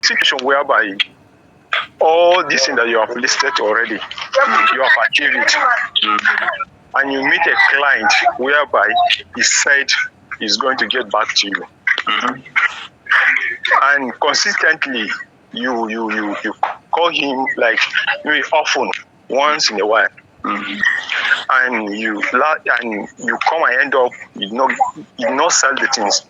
situation whereby all these things that you have listed already, you have achieved it, and you meet a client whereby he said he's going to get back to you, and consistently you call him like maybe often, once in a while, and you come and end up you not sell the things.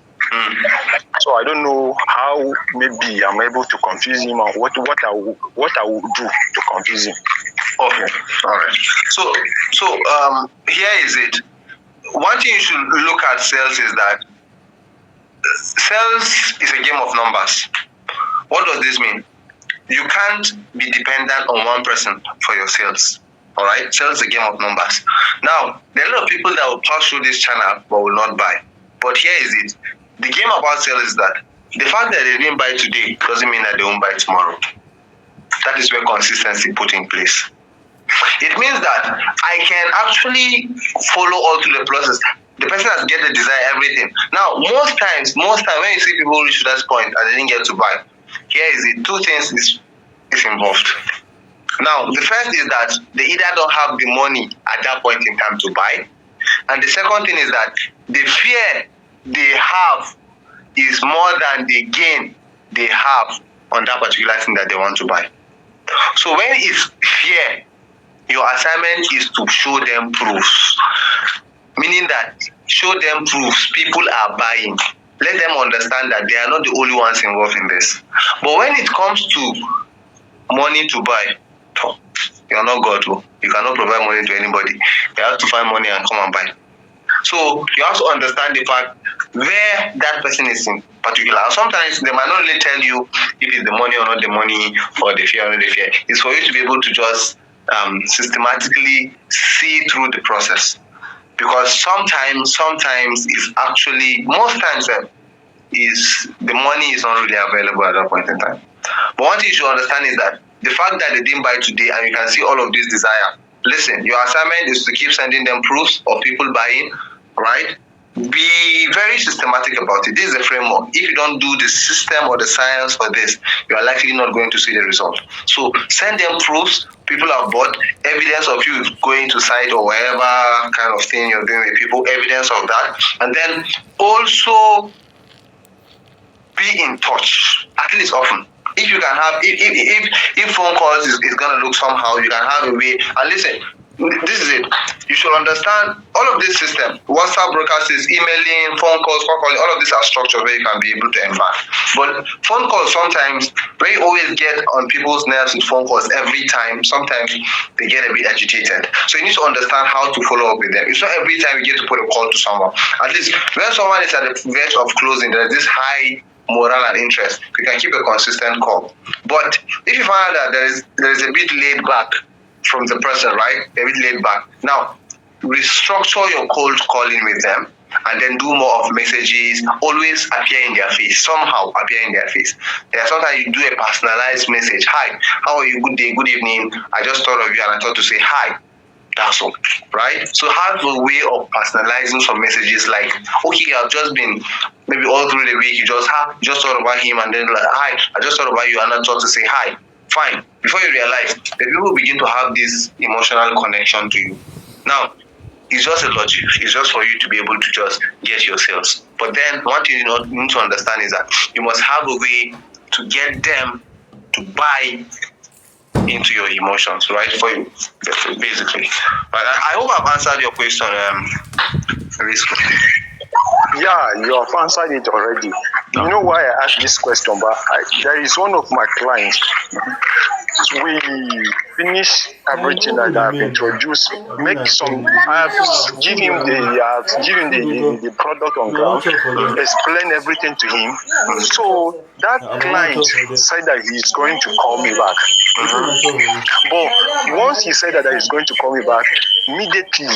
So I don't know how maybe I'm able to confuse him, or what I will do to confuse him. Okay, all right. So here is it. One thing you should look at sales is that sales is a game of numbers. What does this mean? You can't be dependent on one person for your sales. All right, sales is a game of numbers. Now, there are a lot of people that will pass through this channel but will not buy. But here is it. The game about sales is that the fact that they didn't buy today doesn't mean that they won't buy tomorrow. That is where consistency put in place. It means that I can actually follow all through the process. The person has get the desire, everything. Now, most times when you see people reach to that point and they didn't get to buy, here is it. Two things is involved. Now, the first is that they either don't have the money at that point in time to buy, and the second thing is that the fear they have is more than the gain they have on that particular thing that they want to buy. So when it's fear, your assignment is to show them proofs. Meaning that show them proofs people are buying. Let them understand that they are not the only ones involved in this. But when it comes to money to buy, you're not God. You cannot provide money to anybody. You have to find money and come and buy. So you have to understand the fact where that person is in particular. Sometimes they might not really tell you if it's the money or not the money, or the fear or not the fear. It's for you to be able to just systematically see through the process. Because sometimes it's actually, most times is the money is not really available at that point in time. But one thing you should understand is that the fact that they didn't buy today and you can see all of this desire, listen, your assignment is to keep sending them proofs of people buying, right? Be very systematic about it. This is a framework. If you don't do the system or the science for this, you are likely not going to see the result. So send them proofs. People have bought evidence of you going to site or whatever kind of thing you're doing with people, evidence of that. And then also be in touch, at least often. If you can have, if phone calls is going to look somehow, you can have a way. And listen, this is it. You should understand all of this system. WhatsApp broadcasts, emailing, phone calls, all of these are structured where you can be able to embark. But phone calls sometimes, when you always get on people's nerves with phone calls every time, sometimes they get a bit agitated. So you need to understand how to follow up with them. It's not every time you get to put a call to someone. At least when someone is at the verge of closing, there's this high moral and interest, you can keep a consistent call. But if you find out that there is a bit laid back from the person, right? A bit laid back. Now, restructure your cold calling with them and then do more of messages. Always appear in their face. Somehow appear in their face. There are sometimes you do a personalized message. Hi, how are you? Good day, good evening. I just thought of you and I thought to say hi. That's all, right? So have a way of personalizing some messages like, okay, I've just been, maybe all through the week, you just thought about him and then like, hi, I just thought about you and I thought to say hi. Fine. Before you realize, the people begin to have this emotional connection to you. Now, it's just a logic. It's just for you to be able to just get your sales. But then one thing you need to understand is that you must have a way to get them to buy into your emotions, right? For you, basically. But I hope I've answered your question, Yeah, you have answered it already. You know why I asked this question, but there is one of my clients. We finish everything that I've introduced. Make some. I have given the product on ground. Explain everything to him. So that client said that he's going to call me back. But once he said that he's going to call me back, immediately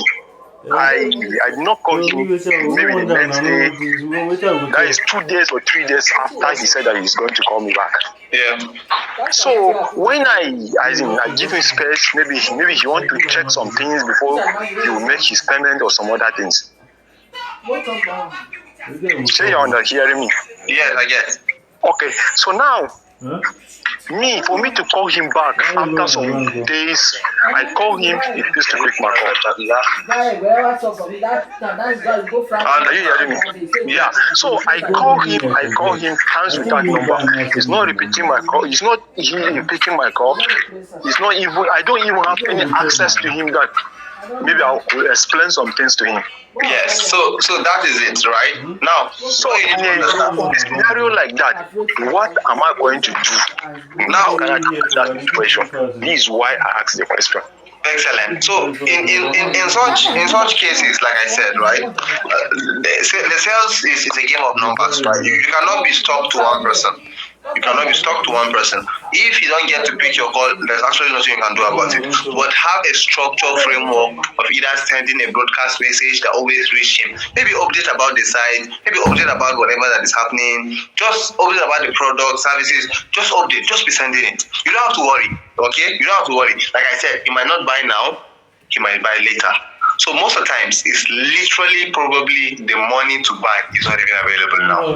I did not call him maybe the next day. That is 2 days or 3 days after he said that he's going to call me back. Yeah. So when I give him space, maybe he want to check some things before he will make his payment or some other things. Say you're under hearing me. Yes, I get. Okay, so now For me to call him back after some days, I call him, he used to pick my call. And are you hearing me? Yeah. So I call him, hands with that number. He's not repeating my call. He's not picking my call. He's not even, I don't even have any access to him that maybe I'll explain some things to him. Yes, so that is it, right? Now, so in a scenario like that, what am I going to do? Now can I do that situation? This is why I asked the question. Excellent. So in such cases, like I said, right, the sales is a game of numbers, right? You cannot be stuck to one person. You cannot be stuck to one person. If you don't get to pick your call, there's actually nothing you can do about it. But have a structured framework of either sending a broadcast message that always reach him. Maybe update about the site, maybe update about whatever that is happening, just update about the product, services, just update, just be sending it. You don't have to worry, okay? You don't have to worry. Like I said, he might not buy now, he might buy later. So most of the times, it's literally probably the money to buy is not even available now.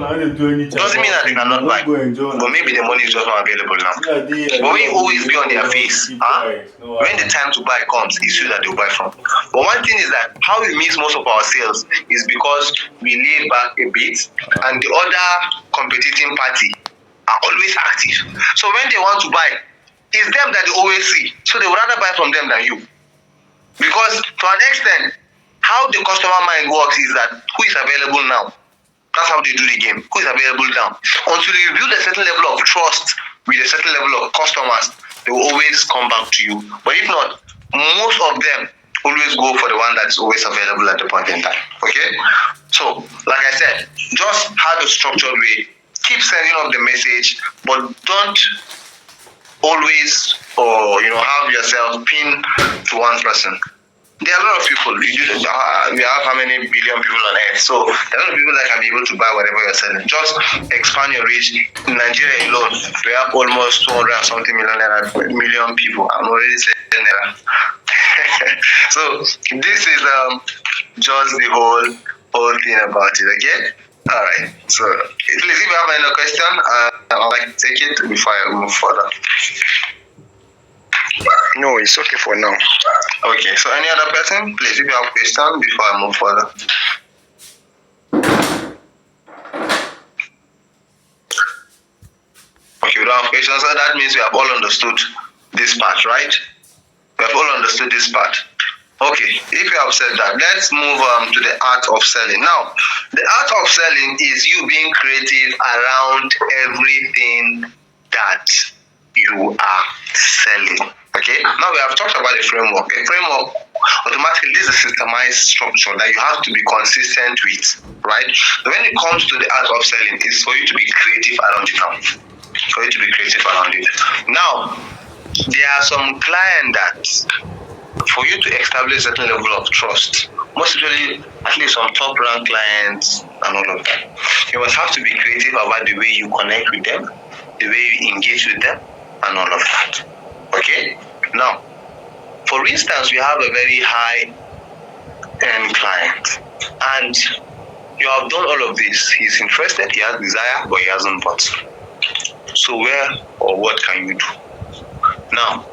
Doesn't mean that they cannot buy, but maybe the money is just not available now. But when you always be on their face, when the time to buy comes, it's you that they'll buy from. But one thing is that how we miss most of our sales is because we laid back a bit, and the other competing party are always active. So when they want to buy, it's them that they always see. So they would rather buy from them than you. Because to an extent, how the customer mind works is that who is available now? That's how they do the game. Who is available now? Until you build a certain level of trust with a certain level of customers, they will always come back to you. But if not, most of them always go for the one that's always available at the point in time. Okay? So, like I said, just have a structured way. Keep sending up the message, but don't always have yourself pinned to one person. There are a lot of people. We have how many billion people on earth? So there are a lot of people that can be able to buy whatever you're selling. Just expand your reach. In Nigeria alone, we have almost 200 and something million people. I'm already saying that. So this is just the whole thing about it. Okay. All right. So please, if you have any question, I'd like to take it before I move further. No, it's okay for now. Okay, so any other person, please, if you have a question before I move further. Okay, we don't have questions, so that means we have all understood this part, right? We have all understood this part. Okay, if you have said that, let's move to the art of selling. Now, the art of selling is you being creative around everything that you are selling. Okay, now we have talked about the framework. A framework, automatically, this is a systemized structure that you have to be consistent with, right? So when it comes to the art of selling, it's for you to be creative around it now. For you to be creative around it. Now, there are some clients that, for you to establish a certain level of trust, most usually, at least some top-rank clients and all of that, you must have to be creative about the way you connect with them, the way you engage with them, and all of that. Okay? Now, for instance, we have a very high-end client, and you have done all of this. He's interested, he has desire, but he hasn't bought. So where or what can you do? Now,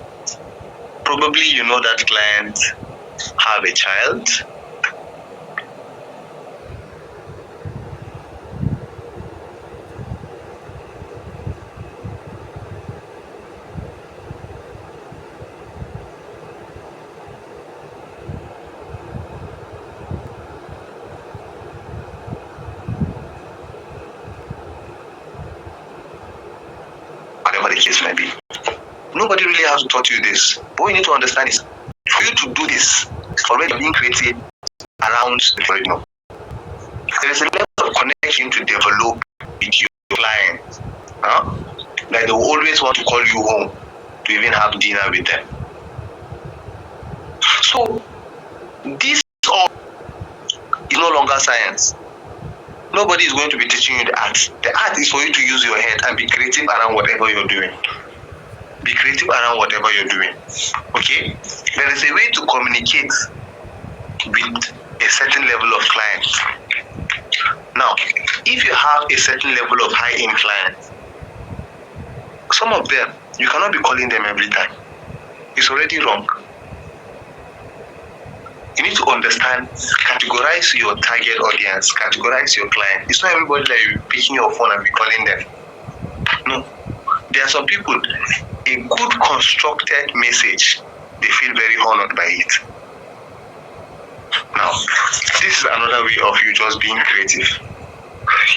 probably you know that client have a child. Whatever the case may be. Nobody really has to taught you this. What you need to understand is, for you to do this, already being creative around the original. There is a level of connection to develop with your client. Like they will always want to call you home to even have dinner with them. So this all is no longer science. Nobody is going to be teaching you the art. The art is for you to use your head and be creative around whatever you're doing. Be creative around whatever you're doing. Okay? There is a way to communicate with a certain level of clients. Now, if you have a certain level of high-end clients, some of them, you cannot be calling them every time. It's already wrong. You need to understand, categorize your target audience, categorize your client. It's not everybody that you're picking your phone and be calling them. No. There are some people, a good constructed message, they feel very honored by it. Now, this is another way of you just being creative.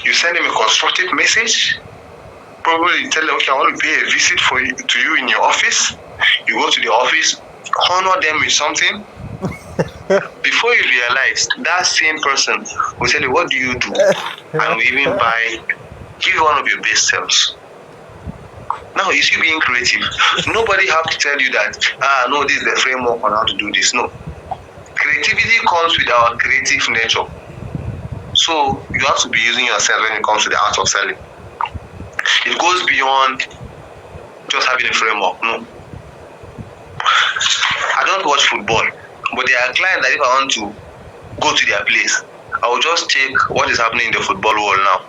You send them a constructive message, probably tell them, okay, I want to pay a visit to you in your office. You go to the office, honor them with something. Before you realize, that same person will tell you, what do you do? And will even give you one of your best selves. Now, you see, being creative. Nobody have to tell you that, no, this is the framework on how to do this. No. Creativity comes with our creative nature. So, you have to be using yourself when it comes to the art of selling. It goes beyond just having a framework. No. I don't watch football, but there are clients that if I want to go to their place, I will just check what is happening in the football world now.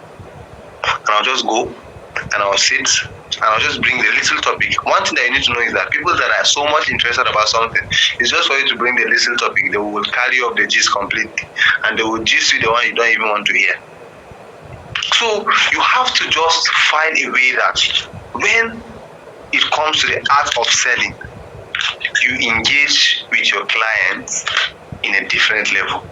And I'll just go and I'll sit and I'll just bring the little topic. One thing that you need to know is that people that are so much interested about something, it's just for you to bring the little topic. They will carry up the gist completely and they will gist you the one you don't even want to hear. So you have to just find a way that when it comes to the art of selling, you engage with your clients in a different level.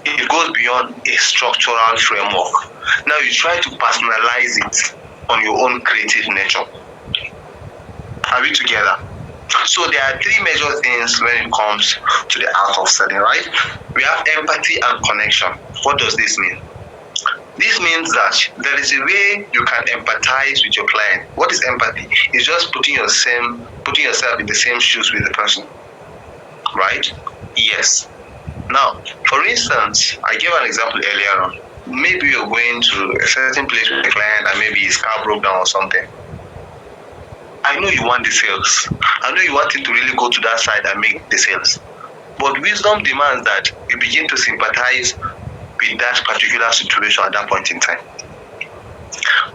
It goes beyond a structural framework. Now you try to personalize it on your own creative nature. Are we together? So there are three major things when it comes to the art of selling, right? We have empathy and connection. What does this mean? This means that there is a way you can empathize with your client. What is empathy? It's just putting yourself in the same shoes with the person, right? Yes. Now, for instance, I gave an example earlier on. Maybe you're going to a certain place with a client and maybe his car broke down or something. I know you want the sales. I know you want him to really go to that side and make the sales. But wisdom demands that you begin to sympathize with that particular situation at that point in time.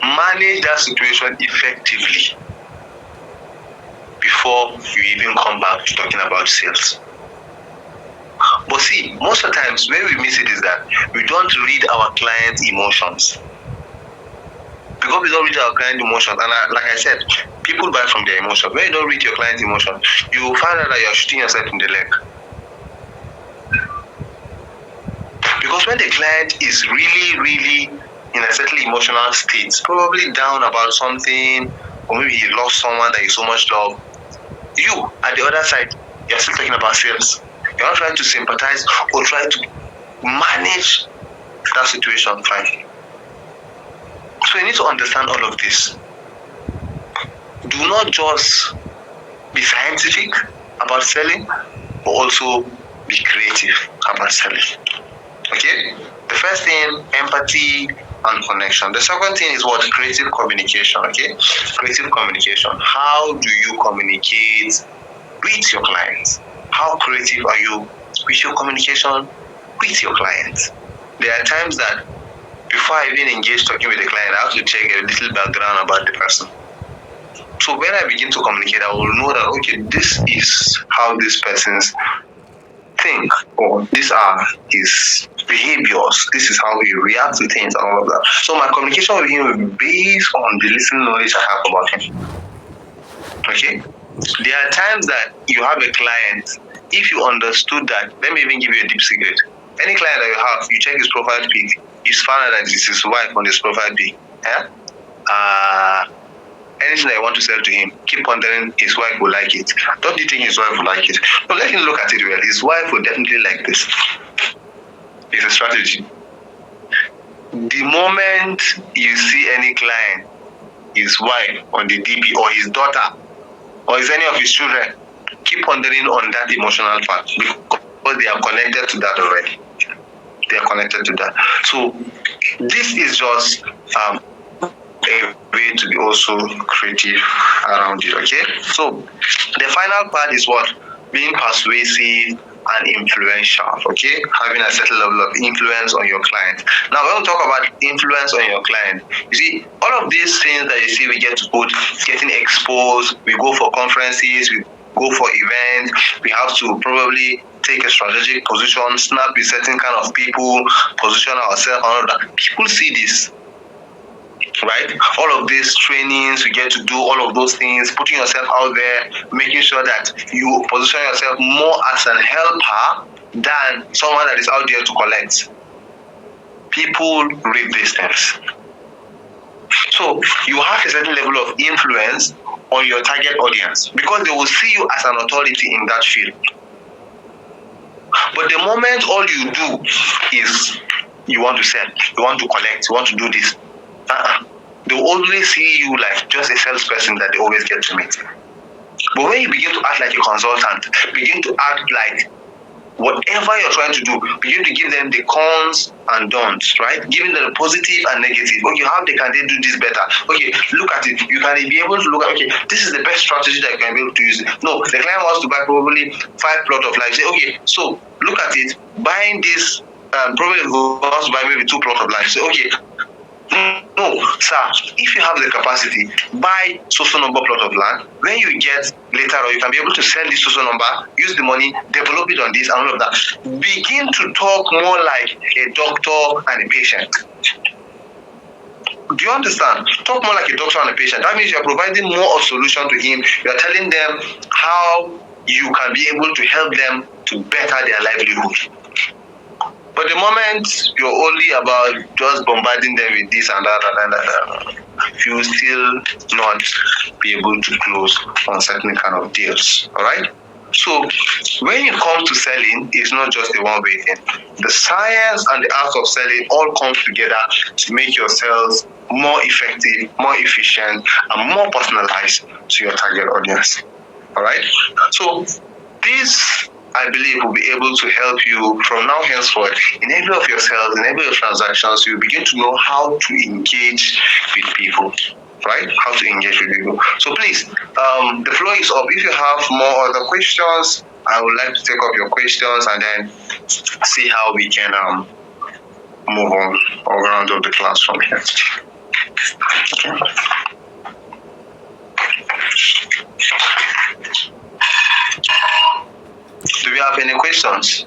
Manage that situation effectively before you even come back to talking about sales. But see, most of the times where we miss it is that we don't read our client's emotions. Because we don't read our client's emotions, and like I said, people buy from their emotions. When you don't read your client's emotions, you will find out that you're shooting yourself in the leg. Because when the client is really, really in a certain emotional state, probably down about something, or maybe he lost someone that he so much love, you, at the other side, you're still talking about sales. You're not trying to sympathize or try to manage that situation fine. So you need to understand all of this. Do not just be scientific about selling, but also be creative about selling. Okay? The first thing, empathy and connection. The second thing is what? Creative communication. Okay? Creative communication. How do you communicate with your clients? How creative are you with your communication with your clients? There are times that before I even engage talking with the client, I have to check a little background about the person. So when I begin to communicate, I will know that, okay, this is how this person's think, or these are his behaviors, this is how he reacts to things and all of that. So my communication with him will be based on the little knowledge I have about him. Okay? There are times that you have a client, if you understood that, let me even give you a deep secret. Any client that you have, you check his profile pic, you found out that it's his wife on his profile pic. Yeah? Anything that you want to sell to him, keep wondering his wife will like it. Don't you think his wife will like it? No, let him look at it well. His wife will definitely like this. It's a strategy. The moment you see any client, his wife on the DP, or his daughter, or is any of his children, keep wondering on that emotional part, because they are connected to that already. They are connected to that. So this is just a way to be also creative around it. Okay. So the final part is what? Being persuasive and influential, okay? Having a certain level of influence on your client. Now, when we talk about influence on your client, you see, all of these things that you see we get to put, getting exposed, we go for conferences, we go for events, we have to probably take a strategic position, snap with certain kind of people, position ourselves, all of that. People see this, right? All of these trainings, you get to do all of those things, putting yourself out there, making sure that you position yourself more as an helper than someone that is out there to collect. People read these things. So you have a certain level of influence on your target audience because they will see you as an authority in that field. But the moment all you do is you want to sell, you want to collect, you want to do this, they will always see you like just a salesperson that they always get to meet. But when you begin to act like a consultant, begin to act like whatever you're trying to do, begin to give them the cons and don'ts, right? Giving them the positive and negative. Okay, how can they do this better? Okay, look at it. You can be able to look at, okay, this is the best strategy that you can be able to use. No, the client wants to buy probably 5 plots of land. Say, okay, so look at it. Buying this, probably wants to buy maybe 2 plots of land. Say, okay, no, sir, if you have the capacity, buy social number plot of land. When you get later on, you can be able to sell this social number, use the money, develop it on this and all of that. Begin to talk more like a doctor and a patient. Do you understand? Talk more like a doctor and a patient. That means you're providing more of solution to him. You're telling them how you can be able to help them to better their livelihood. But the moment you're only about just bombarding them with this and that, you will still not be able to close on certain kind of deals. All right? So when it comes to selling, it's not just a one-way thing. The science and the art of selling all comes together to make your sales more effective, more efficient, and more personalized to your target audience. All right? So this, I believe, will be able to help you from now henceforth in every of your sales, in every of your transactions. You begin to know how to engage with people, right? How to engage with people. So please, the floor is up. If you have more other questions, I would like to take up your questions and then see how we can move on or round up the class from here. Okay. Do we have any questions?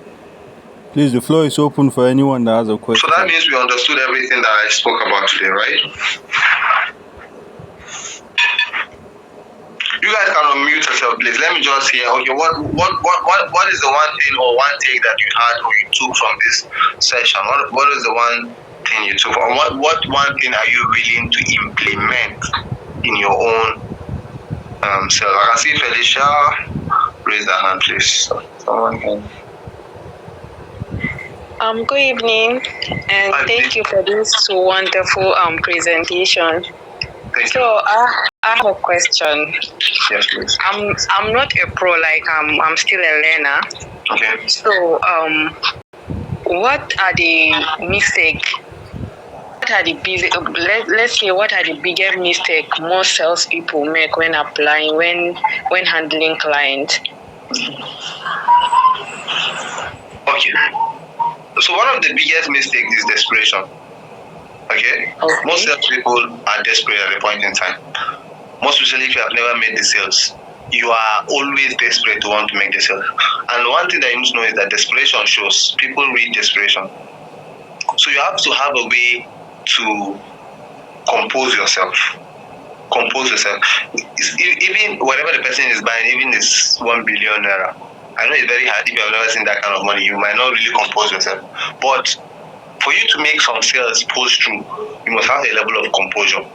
Please, the floor is open for anyone that has a question. So that means we understood everything that I spoke about today, right? You guys can unmute yourself, please. Let me just hear. Okay, what is the one thing or one take that you had or you took from this session? What is the one thing you took, or what one thing are you willing to implement in your own self? I can see Felicia. Raise the hand, please. Someone can. Good evening, and thank you for this wonderful presentation. Thank so I have a question. Yes, please. I'm not a pro, like I'm still a learner. Okay. So what are the mistakes? What are the let's say what are the biggest mistakes most salespeople make when applying, when handling clients? Okay. So one of the biggest mistakes is desperation. Okay? Most salespeople are desperate at a point in time. Most especially if you have never made the sales, you are always desperate to want to make the sales. And one thing that you must know is that desperation shows. People read desperation. So you have to have a way to compose yourself. Compose yourself. Even whatever the person is buying, even is 1 billion naira. I know it's very hard. If you have never seen that kind of money, you might not really compose yourself. But for you to make some sales push through, you must have a level of composure,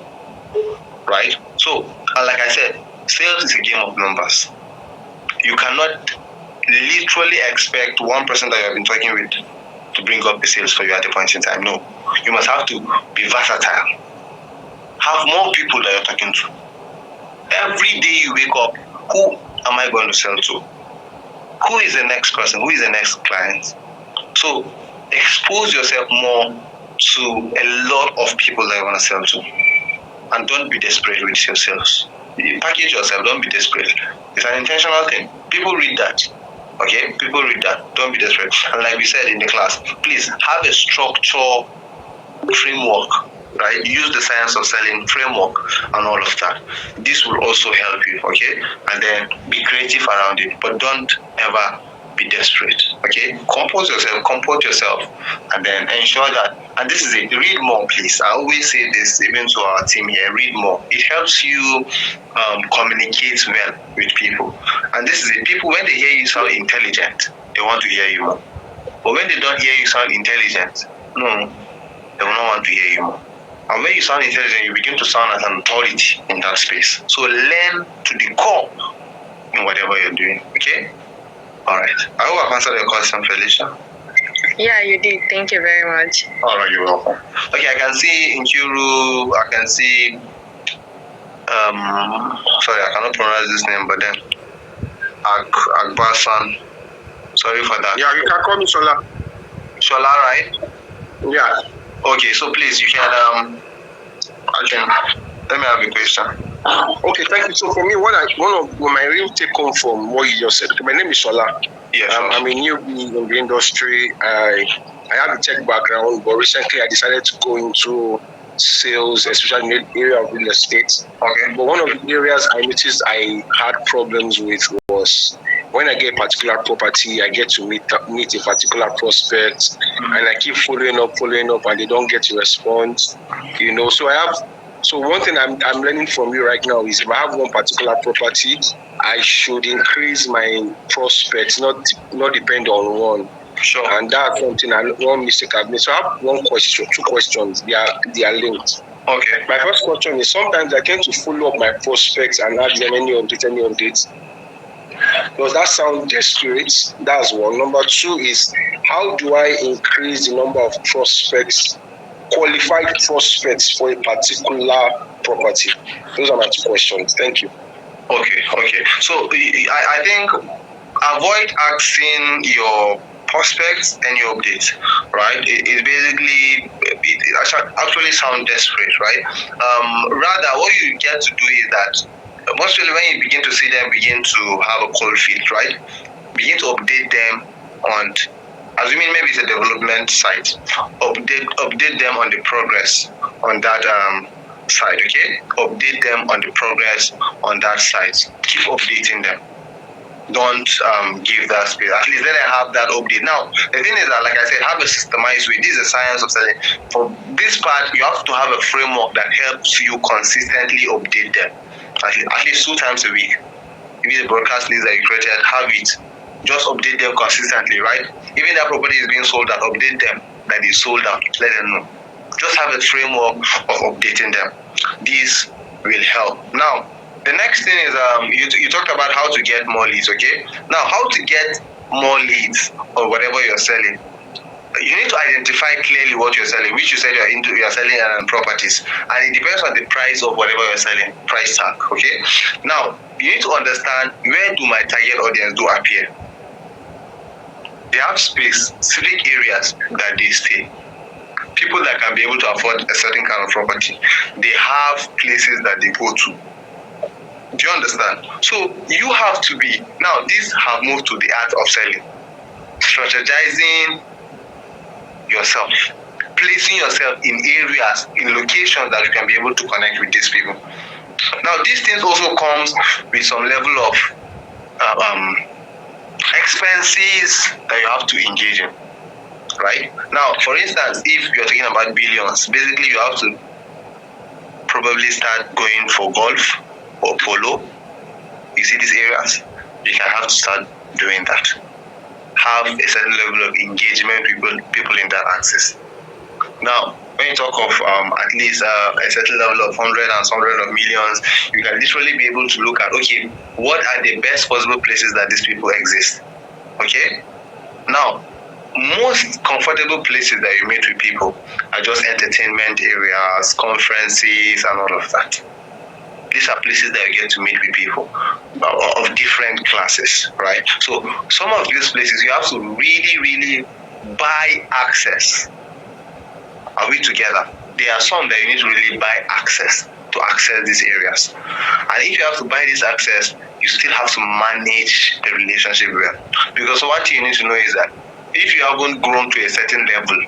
right? So, like I said, sales is a game of numbers. You cannot literally expect one person that you have been talking with to bring up the sales for you at a point in time. No, you must have to be versatile. Have more people that you're talking to. Every day you wake up, who am I going to sell to? Who is the next person? Who is the next client? So expose yourself more to a lot of people that you want to sell to. And don't be desperate with your sales. You package yourself, don't be desperate. It's an intentional thing. People read that. Okay, people read that. Don't be desperate. And like we said in the class, please have a structure framework, right? Use the science of selling framework and all of that. This will also help you, okay? And then be creative around it, but don't ever be desperate, okay? Comport yourself, and then ensure that, and this is it, read more, please. I always say this even to our team here, read more. It helps you communicate well with people. And this is it, people, when they hear you sound intelligent, they want to hear you more. But when they don't hear you sound intelligent, no, they will not want to hear you more. And when you sound intelligent, you begin to sound as an authority in that space. So learn to the core in whatever you're doing, okay? All right. I hope I've answered your question, Felicia. Yeah, you did. Thank you very much. All right, you're welcome. Okay, I can see Inkiru, I can see, sorry, I cannot pronounce this name, but then Akbasan. Sorry for that. Yeah, you can call me Shola. Shola, right? Yeah. Okay, so please, you can, let me have a question. Okay, thank you. So for me, one of my real take home from what you just said. My name is Shola. Yeah, I'm a newbie in the industry. I have a tech background, but recently I decided to go into sales, especially in the area of real estate. Okay. But one of the areas I noticed I had problems with was when I get a particular property, I get to meet a particular prospect, and I keep following up, and they don't get to respond. So one thing I'm learning from you right now is if I have one particular property, I should increase my prospects, not depend on one. Sure. And that's one mistake I've made. So I have two questions. They are linked. Okay. My first question is, sometimes I tend to follow up my prospects and ask them any updates. Does that sound desperate? That's one. Number two is, how do I increase the number of prospects, qualified prospects for a particular property? Those are my two questions. Thank you. Okay. So I think avoid asking your prospects any updates, right? It basically, it actually sounds desperate, right? Rather, what you get to do is that mostly when you begin to see them begin to have a cold feet, right? Begin to update them on, assuming maybe it's a development site, update them on the progress on that site, okay? Update them on the progress on that site. Keep updating them. Don't give that space. At least let them have that update. Now, the thing is that, like I said, have a systemized way. This is a science of selling. For this part, you have to have a framework that helps you consistently update them. At least 2 times a week. If it's a broadcast list that you created, have it. Just update them consistently, right? Even that property is being sold out, update them that it's sold out. Let them know. Just have a framework of updating them. This will help. Now, the next thing is you talked about how to get more leads, okay? Now, how to get more leads or whatever you're selling. You need to identify clearly what you're selling, which you said you're selling properties, and it depends on the price of whatever you're selling, price tag, okay? Now, you need to understand, where do my target audience do appear? They have specific areas that they stay. People that can be able to afford a certain kind of property, they have places that they go to. Do you understand? So you have to be, now these have moved to the art of selling. Strategizing yourself, placing yourself in areas, in locations that you can be able to connect with these people. Now, these things also comes with some level of expenses that you have to engage in, right? Now, for instance, if you're talking about billions, basically you have to probably start going for golf or polo. You see these areas, you can have to start doing that. Have a certain level of engagement with people in that axis. Now, when you talk of at least a certain level of hundreds of millions, you can literally be able to look at, okay, what are the best possible places that these people exist? Okay? Now, most comfortable places that you meet with people are just entertainment areas, conferences, and all of that. These are places that you get to meet with people of different classes, right? So some of these places you have to really, really buy access. Are we together? There are some that you need to really buy access to access these areas. And if you have to buy this access, you still have to manage the relationship well. Because what you need to know is that if you haven't grown to a certain level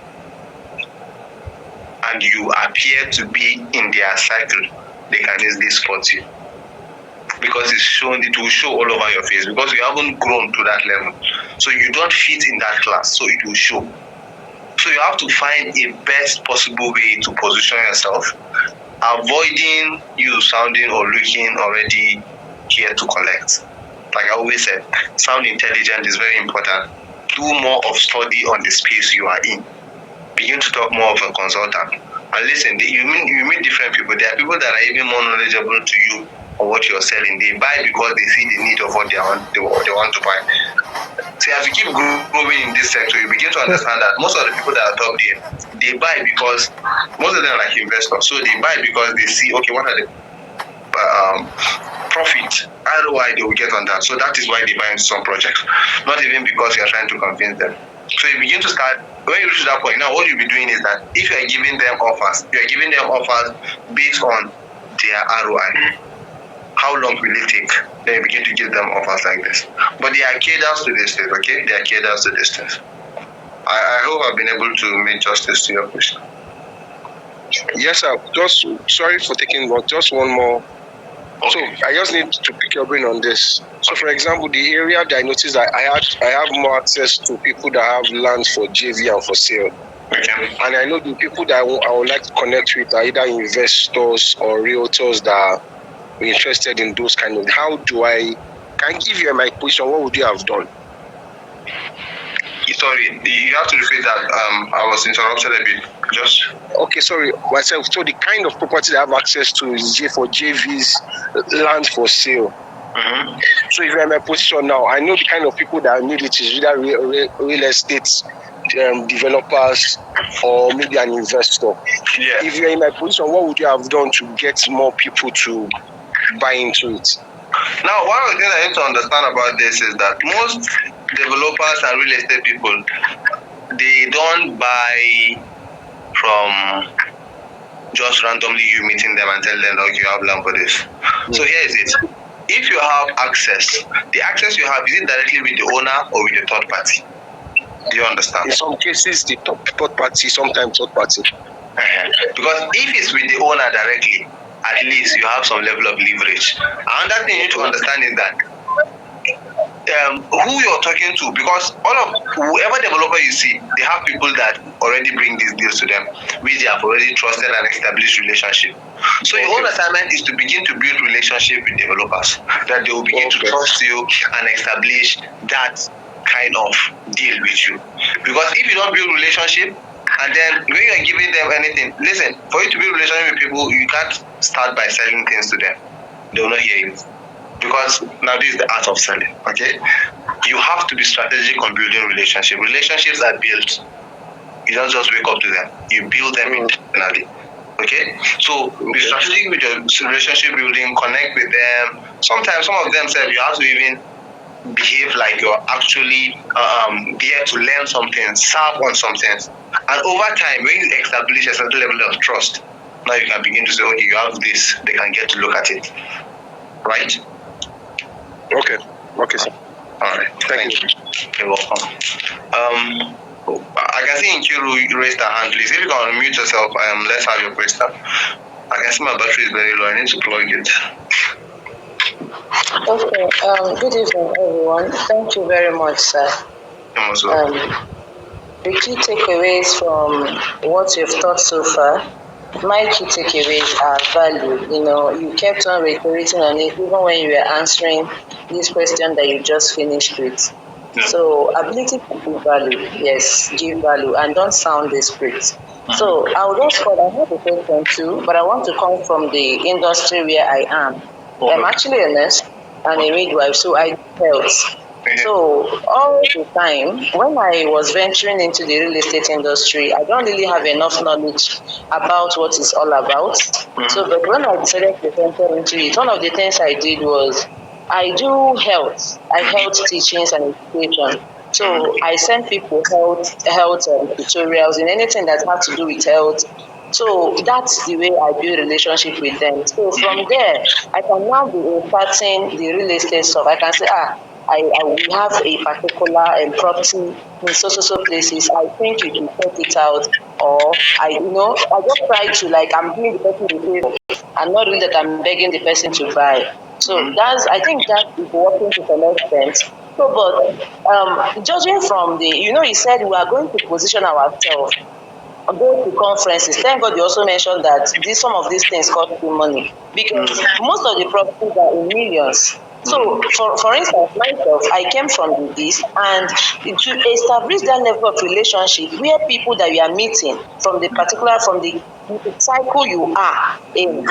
and you appear to be in their cycle, they can easily spot you. Because it will show all over your face, because you haven't grown to that level. So you don't fit in that class, so it will show. So you have to find a best possible way to position yourself, avoiding you sounding or looking already here to collect. Like I always said, sound intelligent is very important. Do more of study on the space you are in. Begin to talk more of a consultant. And listen, you meet different people. There are people that are even more knowledgeable to you on what you're selling. They buy because they see the need of what they want to buy. So as you keep growing in this sector, you begin to understand that most of the people that are top there, they buy because most of them are like investors. So they buy because they see, okay, what are the profit ROI they will get on that. So that is why they buy into some projects, not even because you are trying to convince them. So you begin to start, when you reach that point, now what you'll be doing is that if you are giving them offers, based on their ROI. How long will it take? Then you begin to give them offers like this. But they are cadres to this thing, okay? They are cadres to this thing. I hope I've been able to make justice to your question. Yes, sir. Just sorry for taking, but just one more. Okay. So I just need to pick your brain on this. So, for example, the area that I noticed that I have more access to people that have land for JV and for sale. Okay. And I know the people that I would like to connect with are either investors or realtors that are interested in those kind of. How do I? Can I give you my position? What would you have done? Sorry, you have to repeat that. I was interrupted a bit. Just okay. Sorry, myself. So the kind of property that I have access to is for JVs, land for sale. Mm-hmm. So if you're in my position now, I know the kind of people that need it is either real estate developers or maybe an investor. Yeah. If you're in my position, what would you have done to get more people to buy into it? Now, one of the things I need to understand about this is that most developers and real estate people, they don't buy from just randomly you meeting them and tell them, okay, you have land for this. So here is it. If you have access, the access you have, is it directly with the owner or with the third party? Do you understand? In some cases, the third party, sometimes third party. Because if it's with the owner directly, at least you have some level of leverage. Another thing you need to understand is that who you're talking to, because whoever developer you see, they have people that already bring these deals to them, which they have already trusted and established relationship. So your own assignment is to begin to build relationship with developers, that they will begin to trust you and establish that kind of deal with you. Because if you don't build relationship, and then when you are giving them anything, listen, for you to build relationship with people, you can't start by selling things to them. They will not hear you. Because now this is the art of selling, okay? You have to be strategic on building relationships. Relationships are built. You don't just wake up to them. You build them internally, okay? So be strategic with your relationship building, connect with them. Sometimes some of them say you have to even behave like you're actually there to learn something, serve on something. And over time, when you establish a certain level of trust, now you can begin to say, okay, you have this, they can get to look at it. Right? Okay, sir. All right. Thank you. You're welcome. I can see Nkiru, you raised a hand, please. If you can unmute yourself, let's have your question. I can see my battery is very low. I need to plug it. Okay. Good evening, everyone. Thank you very much, sir. The key takeaways from what you've taught so far, my key takeaways are value. You kept on reiterating on it even when you were answering this question that you just finished with. Yeah. So ability to give value, yes, give value and don't sound desperate. So I will just I have a question too, but I want to come from the industry where I am. I'm actually a nurse and a midwife, so I do health. So all the time, when I was venturing into the real estate industry, I don't really have enough knowledge about what it's all about. So, but when I decided to enter into it, one of the things I did was I do health. I health teachings and education. So I send people health tutorials in anything that has to do with health, So that's the way I build relationship with them. So from there, I can now be imparting the real estate stuff. I can say, we have a particular property in so places. I think you can check it out. Or I just try to, like, I'm doing the person a favor, and not really that I'm begging the person to buy. So I think that is working to some extent. So, but judging from you said we are going to position ourselves, go to conferences. Thank God you also mentioned that some of these things cost you money, because most of the properties are in millions. So, for instance, myself, I came from the East, and to establish that level of relationship where people that you are meeting from the cycle you are in,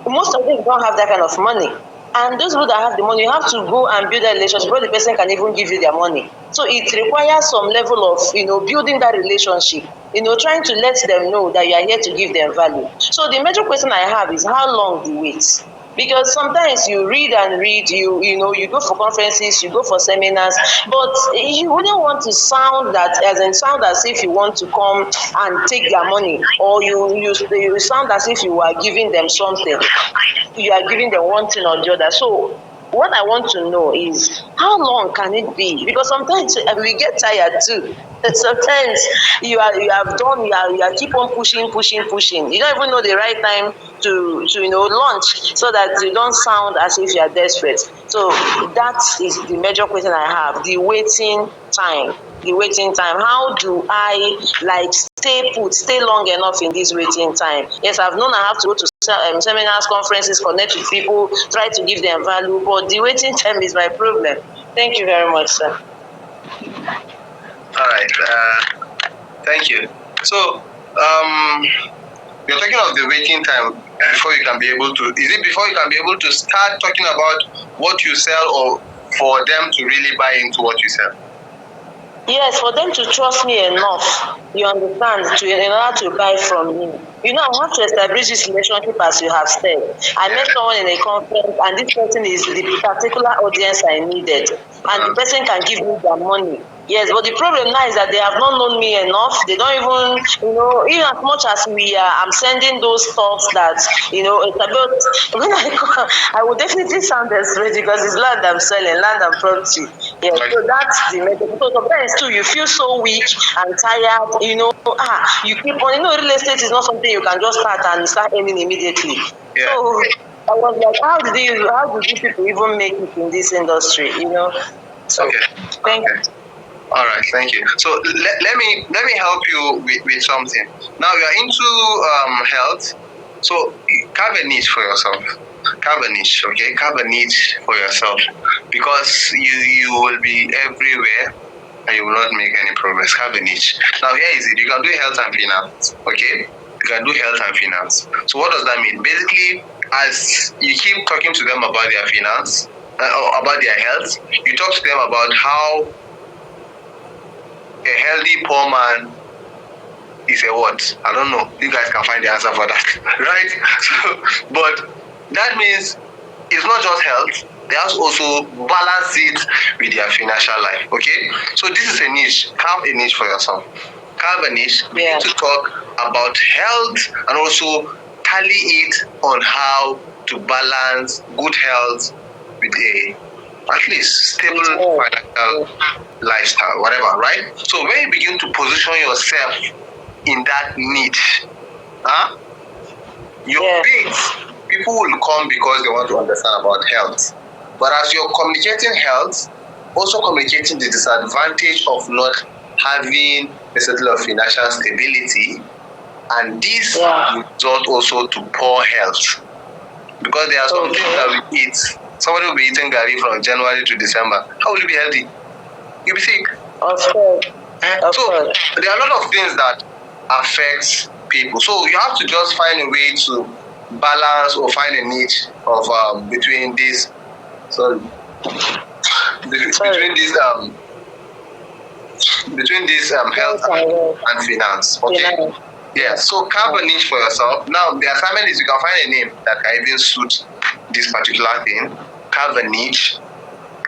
most of them don't have that kind of money. And those people that have the money, you have to go and build that relationship before the person can even give you their money. So it requires some level of, building that relationship, trying to let them know that you are here to give them value. So the major question I have is, how long the wait? Because sometimes you read and read, you go for conferences, you go for seminars, but you wouldn't want to sound as if you want to come and take their money, or you sound as if you are giving them something. You are giving them one thing or the other. So what I want to know is, how long can it be? Because sometimes we get tired too. Sometimes you keep on pushing. You don't even know the right time to launch, so that you don't sound as if you are desperate. So that is the major question I have: the waiting time. How do I stay long enough in this waiting time? Yes, I've known I have to go to seminars, conferences, connect with people, try to give them value, but the waiting time is my problem. Thank you very much, sir. All right. Thank you. So, you're talking of the waiting time before you can be able to. Is it before you can be able to start talking about what you sell, or for them to really buy into what you sell? Yes, for them to trust me enough, you understand, in order to buy from me. I have to establish this relationship, as you have said. I met someone in a conference, and this person is the particular audience I needed, and the person can give me their money. Yes, but the problem now is that they have not known me enough. They don't even, even as much as I'm sending those thoughts that, it's about, when I would definitely sound desperate, because it's land I'm selling, land and property. Yes, so that's the method. So sometimes too, you feel so weak and tired, you keep on, real estate is not something you can just start earning immediately. Yeah. So I was like, how did these people even make it in this industry, So, thank you. All right, thank you. So let me help you with something. Now you are into health, so carve a niche for yourself. Carve a niche, okay? Carve a niche for yourself, because you will be everywhere and you will not make any progress. Carve a niche. Now here is it. You can do health and finance, okay? You can do health and finance. So what does that mean? Basically, as you keep talking to them about their finance, about their health, you talk to them about how a healthy poor man is a what? I don't know. You guys can find the answer for that, right? So, but that means it's not just health. They have to also balance it with their financial life, okay? So this is a niche. Carve a niche for yourself. Carve a niche. Begin to talk about health, and also tally it on how to balance good health with a at least stable financial lifestyle, whatever, right? So when you begin to position yourself in that niche, your base, people will come because they want to understand about health. But as you're communicating health, also communicating the disadvantage of not having a certain of financial stability, and this result also to poor health. Because there are some things that we eat. Somebody will be eating garri from January to December. How will you be healthy? You'll be sick. Of course. So there are a lot of things that affect people. So you have to just find a way to balance or find a niche of between this. Between this health and finance. Okay. Yeah. So carve a niche for yourself. Now the assignment is you can find a name that can even suit this particular thing. Carve a niche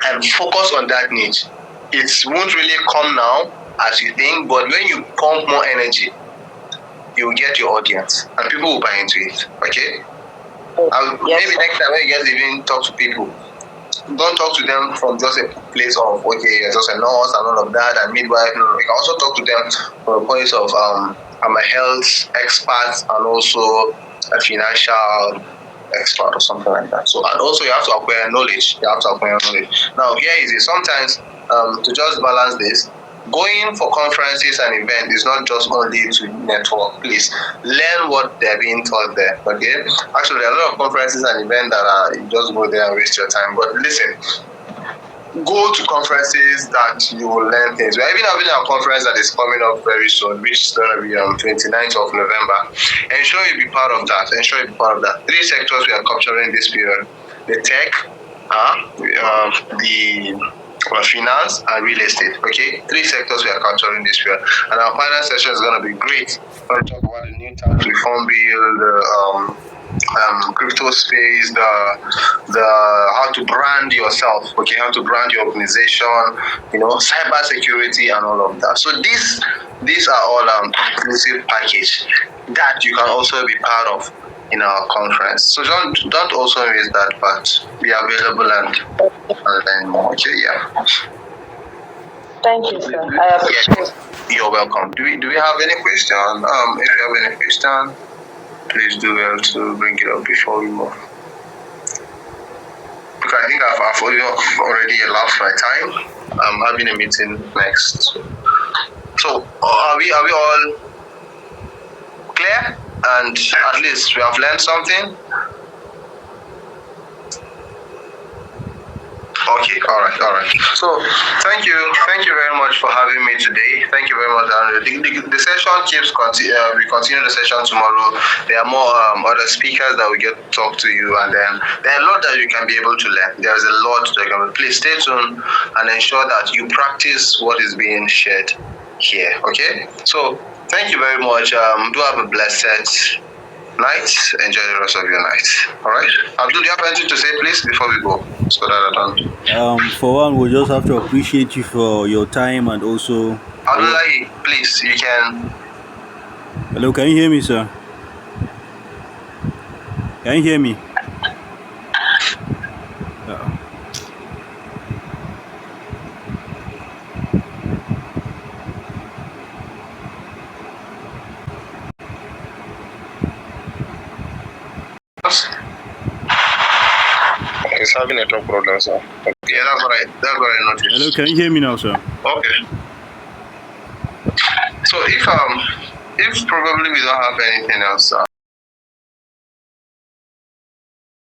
and focus on that niche. It won't really come now as you think, but when you pump more energy, you will get your audience, and people will buy into it. Okay. Yes, Maybe sir. next time when you guys even talk to people, don't talk to them from just a place of you're just a nurse and all of that and midwife. No, you can also talk to them from a point of I'm a health expert and also a financial expert or something like that. So, and also you have to acquire knowledge. Now here is it. Sometimes to just balance this, going for conferences and events is not just only to network. Please learn what they're being taught there. Okay, actually there are a lot of conferences and events that are you just go there and waste your time. But listen, go to conferences that you will learn things. We're even having a conference that is coming up very soon, which is going to be on 29th of November. Ensure you be part of that. 3 sectors we are capturing this period: the tech, the finance and real estate. Okay, 3 sectors we are capturing this period, and our final session is going to be great. We're going to talk about the new tax reform bill, the crypto space, the how to brand yourself, okay, how to brand your organization, cyber security and all of that. So these are all inclusive package that you can also be part of in our conference. So don't also miss that part. Be available and learn more. Okay, yeah. Thank you, sir. I appreciate it. You're welcome. Do we have any question? If you have any question, please do well to bring it up before we move. Because I think I've already elapsed my time. I'm having a meeting next. So are we all clear? And at least we have learned something. Okay, all right. So thank you very much for having me today. Thank you very much. The session we continue the session tomorrow. There are more other speakers that we get to talk to you, and then there are a lot that you can be able to learn. There's a lot that you can. Please stay tuned and ensure that you practice what is being shared here. Okay. So thank you very much. Do have a blessed night. Enjoy the rest of your night. All right. Abdul, do you have anything to say, please, before we go? So that I don't. For one, we just have to appreciate you for your time and also. Abdullahi, please, you can. Hello, can you hear me, sir? Can you hear me? He's having a network problem, sir. Yeah, that's what I noticed. Hello, can you hear me now, sir? Okay. So if probably we don't have anything else,